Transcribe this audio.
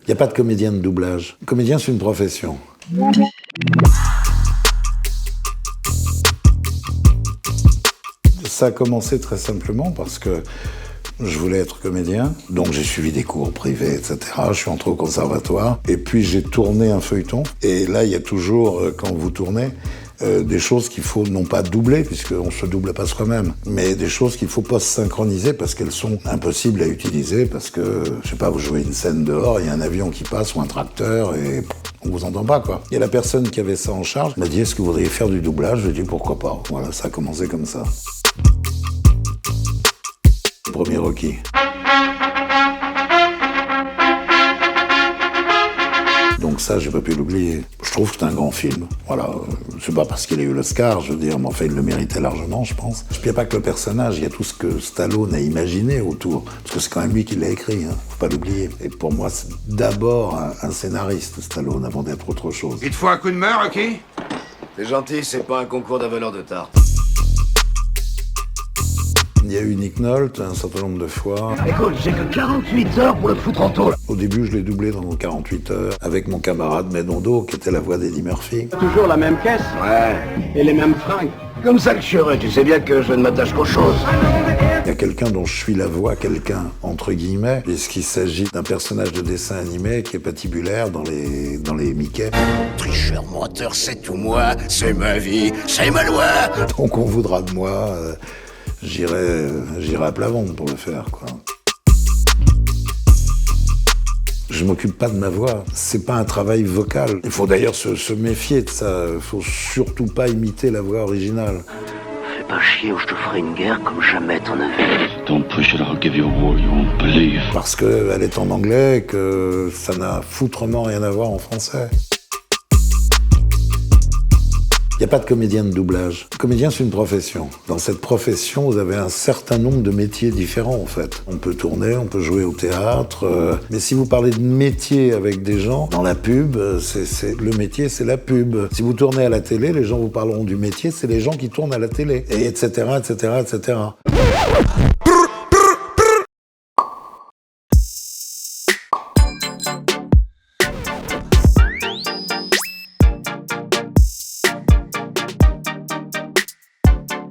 Il n'y a pas de comédien de doublage. Comédien, c'est une profession. Ça a commencé très simplement parce que je voulais être comédien, donc j'ai suivi des cours privés, etc. Je suis entré au conservatoire, et puis j'ai tourné un feuilleton. Et là, il y a toujours, quand vous tournez, des choses qu'il faut non pas doubler, puisqu'on ne se double pas soi-même, mais des choses qu'il faut post-synchroniser parce qu'elles sont impossibles à utiliser, parce que, je sais pas, vous jouez une scène dehors, il y a un avion qui passe ou un tracteur, et on vous entend pas, quoi. Il y a la personne qui avait ça en charge, m'a dit, est-ce que vous voudriez faire du doublage? Je lui ai dit, pourquoi pas. Voilà, ça a commencé comme ça. Premier Rocky. Donc ça, j'ai pas pu l'oublier. Je trouve que c'est un grand film. Voilà, c'est pas parce qu'il a eu l'Oscar, je veux dire, mais enfin, il le méritait largement, je pense. Puis il n'y a pas que le personnage, il y a tout ce que Stallone a imaginé autour. Parce que c'est quand même lui qui l'a écrit, hein. Faut pas l'oublier. Et pour moi, c'est d'abord un scénariste, Stallone, avant d'être autre chose. Il te faut un coup de main, Rocky? C'est gentil, c'est pas un concours d'avaleur de tarte. Il y a eu Nick Nolte un certain nombre de fois. Écoute, j'ai que 48 heures pour le foutre en tôle. Au début, je l'ai doublé dans 48 heures avec mon camarade Medondo, qui était la voix d'Eddie Murphy. Toujours la même caisse. Ouais. Et les mêmes fringues. Comme ça que je serai, tu sais bien que je ne m'attache qu'aux choses. Il y a quelqu'un dont je suis la voix, quelqu'un entre guillemets, puisqu'il s'agit d'un personnage de dessin animé qui est patibulaire dans les Mickey. Tricheur, menteur, c'est tout moi, c'est ma vie, c'est ma loi. Donc on voudra de moi, j'irai à Plavonde pour le faire, quoi. Je m'occupe pas de ma voix, c'est pas un travail vocal. Il faut d'ailleurs se méfier de ça, il faut surtout pas imiter la voix originale. Fais pas chier ou je te ferai une guerre comme jamais t'en as vu. Don't push it, I'll give you a war you won't believe. Parce qu'elle est en anglais et que ça n'a foutrement rien à voir en français. Il n'y a pas de comédien de doublage. Comédien, c'est une profession. Dans cette profession, vous avez un certain nombre de métiers différents, en fait. On peut tourner, on peut jouer au théâtre. Mais si vous parlez de métier avec des gens, dans la pub, le métier, c'est la pub. Si vous tournez à la télé, les gens vous parleront du métier, c'est les gens qui tournent à la télé. Et etc., etc., etc.